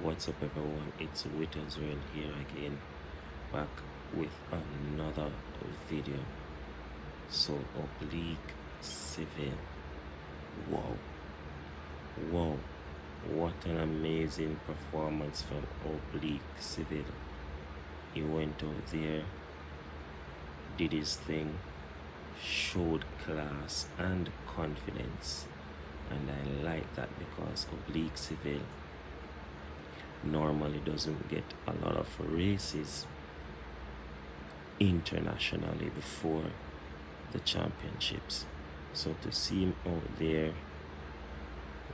What's up everyone, it's Israel here again, back with another video. So Oblique Civil, wow, wow, what an amazing performance from Oblique Civil. He went out there, did his thing, showed class and confidence, and I like that because Oblique Civil normally doesn't get a lot of races internationally before the championships. So to see him out there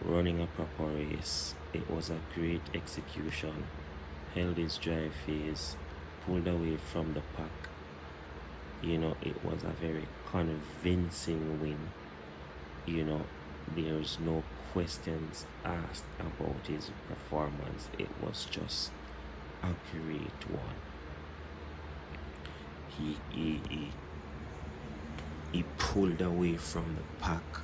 running a proper race, it was a great execution. Held his drive phase, pulled away from the pack. You know, it was a very convincing win. You know, there's no questions asked about his performance. It was just a great one. He pulled away from the pack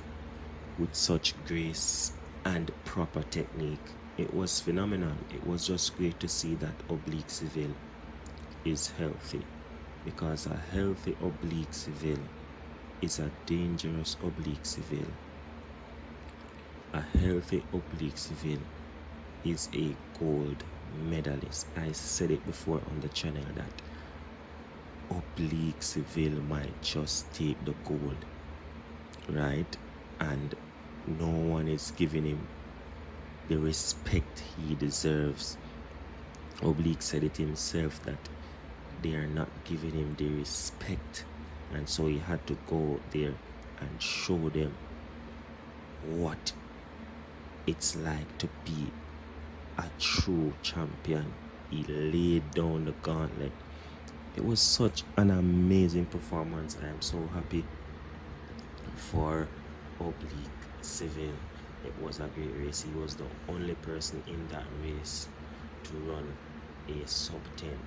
with such grace and proper technique. It was phenomenal. It was just great to see that Oblique Civil is healthy, because a healthy Oblique Civil is a dangerous Oblique Civil. A healthy Oblique Civil is a gold medalist. I said it before on the channel that Oblique Civil might just take the gold, right? And no one is giving him the respect he deserves. Oblique said it himself that they are not giving him the respect, and so he had to go there and show them what it's like to be a true champion. He laid down the gauntlet. It was such an amazing performance. I am so happy for Oblique Civil. It was a great race. He was the only person in that race to run a sub 10.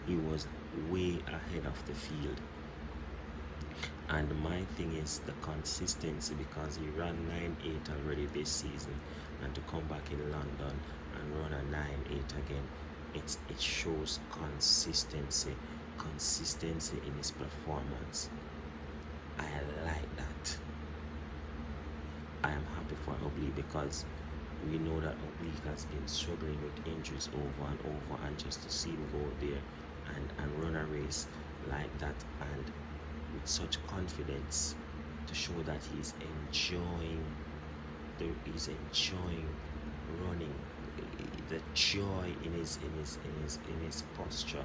He was way ahead of the field. And my thing is the consistency, because he ran 9.8 already this season, and to come back in London and run a 9.8 again, it shows consistency in his performance. I like that. I am happy for Oblique, because we know that Oblique has been struggling with injuries over and over, and just to see him go there and run a race like that, and with such confidence, to show that he's enjoying running, the joy in his posture,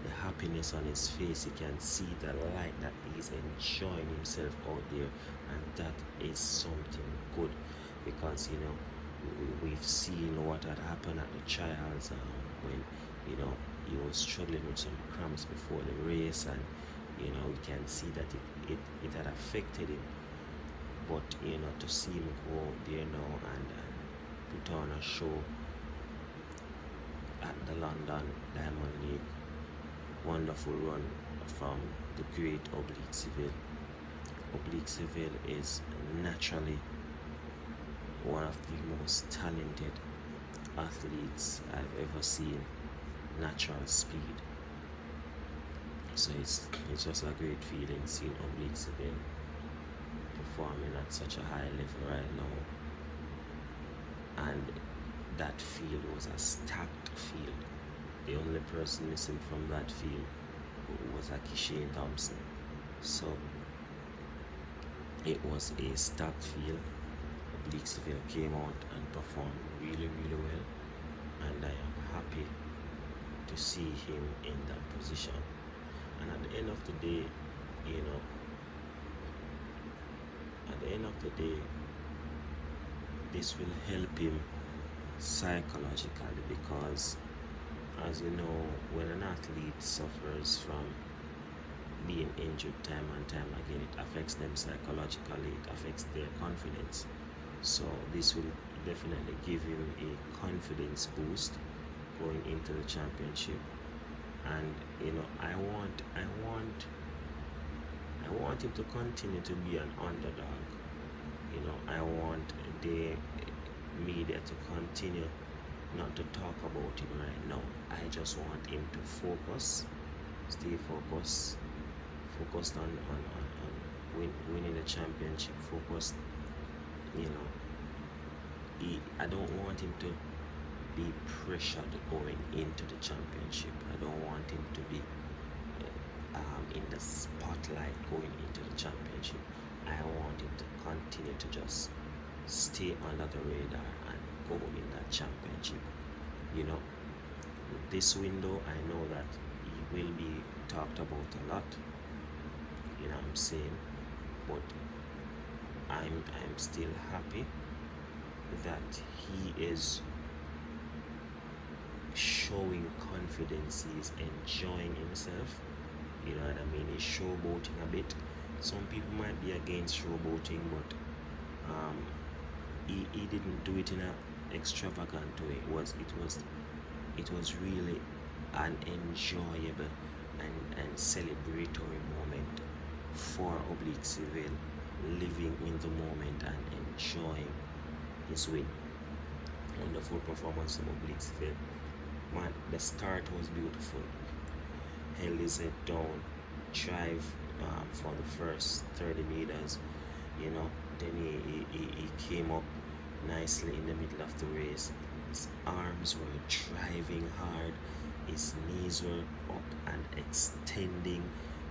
the happiness on his face. You can see the light that he's enjoying himself out there, and that is something good, because you know we've seen what had happened at the trials when you know he was struggling with some cramps before the race, and you know you can see that it had affected him. But you know, to see him go there now and put on a show at the London Diamond League, wonderful run from the great Oblique Civil. Oblique Civil is naturally one of the most talented athletes I've ever seen. Natural speed. So it's just a great feeling seeing Oblique Civil performing at such a high level right now. And that field was a stacked field. The only person missing from that field was Shane Thompson. So it was a stacked field. Oblique Civil came out and performed really well, and I am happy to see him in that position. And at the end of the day, you know, this will help him psychologically, because as you know, when an athlete suffers from being injured time and time again, it affects them psychologically, it affects their confidence. So this will definitely give him a confidence boost going into the championship. And you know, I want him to continue to be an underdog. You know, I want the media to continue not to talk about it right now. I just want him to focus, stay focused, focused on winning the championship, focused, you know. I don't want him to be pressured going into the championship. I don't want him to be in the spotlight going into the championship. I want him to continue to just stay under the radar and go in that championship. You know, this window, I know that he will be talked about a lot. You know what I'm saying? But I'm still happy that he is showing confidence. He's enjoying himself. You know what I mean? He's showboating a bit. Some people might be against showboating, but he didn't do it in an extravagant way. It was really an enjoyable and celebratory moment for Oblique Civil, living in the moment and enjoying his win. Wonderful performance from Oblique Civil. Man, the start was beautiful. Held his head down, drive for the first 30 meters, you know. Then he came up nicely in the middle of the race. His arms were driving hard, his knees were up and extending,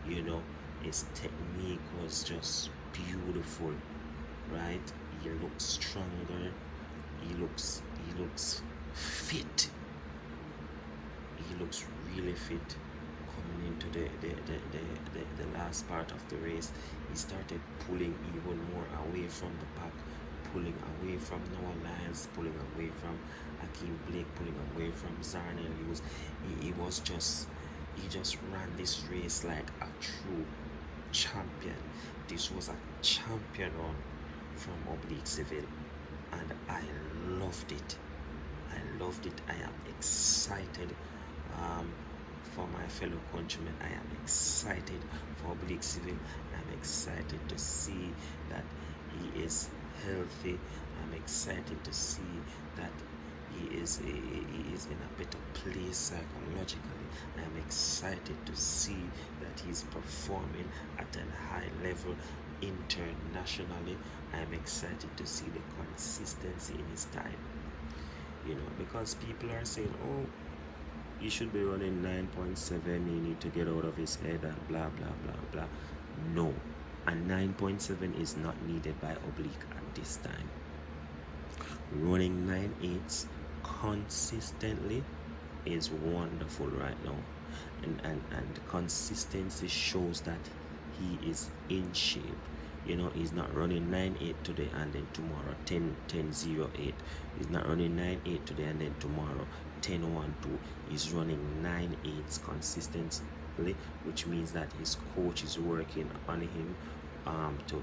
you know. His technique was just beautiful, right? He looks stronger, he looks fit, he looks really fit. Coming into the last part of the race, he started pulling even more away from the pack, pulling away from Noah Lyles, pulling away from Akeem Blake, pulling away from Zarnell Hughes. He just ran this race like a true champion. This was a champion run from Oblique Civil, and I loved it. I am excited for my fellow countrymen. I am excited for Oblique Civil. I'm excited to see that he is healthy. I'm excited to see that he is in a better place psychologically. I'm excited to see that he's performing at a high level internationally. I'm excited to see the consistency in his time. You know, because people are saying, oh, he should be running 9.7, he need to get out of his head and blah blah blah blah. No, a 9.7 is not needed by Oblique at this time. Running 9.8s consistently is wonderful right now, and consistency shows that he is in shape. You know, he's not running 9.8 today and then tomorrow 10.08. He's not running 9.8 today and then tomorrow 10.12. He's running 9.8s consistently, which means that his coach is working on him to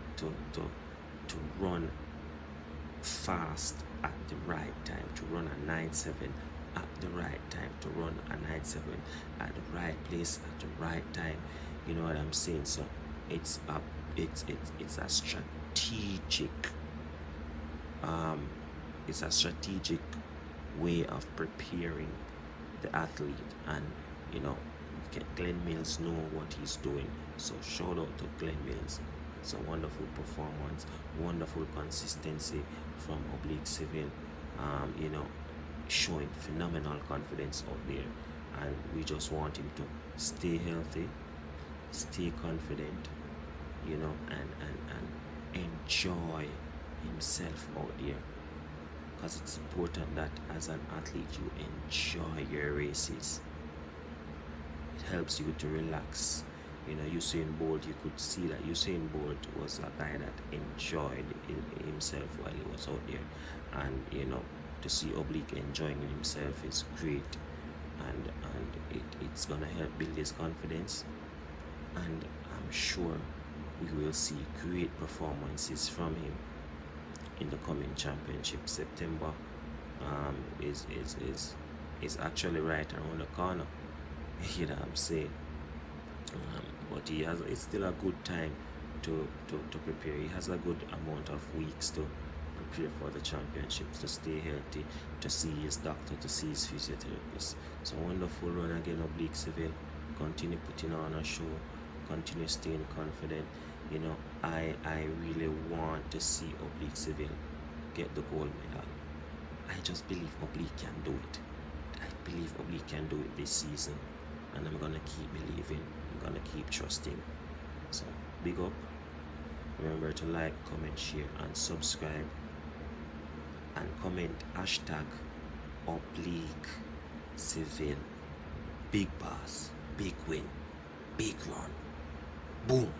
run fast at the right time, to run a 9.7 at the right time, to run a 9.7 at the right place at the right time. You know what I'm saying? So it's a strategic way of preparing the athlete, and you know, Glenn Mills know what he's doing. So shout out to Glenn Mills. It's a wonderful performance, wonderful consistency from Oblique Civil. You know, showing phenomenal confidence out there, and we just want him to stay healthy, stay confident, you know, and enjoy himself out there, because it's important that as an athlete you enjoy your races. It helps you to relax. You know, Usain Bolt, you could see that Usain Bolt was a guy that enjoyed himself while he was out there, and you know, to see Oblique enjoying himself is great, and it's gonna help build his confidence, and I'm sure we will see great performances from him in the coming championship. September is actually right around the corner. You know what I'm saying? But it's still a good time to prepare. He has a good amount of weeks to prepare for the championships, to stay healthy, to see his doctor, to see his physiotherapist. So wonderful run again, Oblique Seville. Continue putting on a show, continue staying confident. You know, I really want to see Oblique Seville get the gold medal. I just believe Oblique can do it. I believe Oblique can do it this season, and I'm gonna keep believing. I'm gonna keep trusting. So big up. Remember to like, comment, share, and subscribe. And comment hashtag Oblique Seville. Big pass, big win, big run. Boom.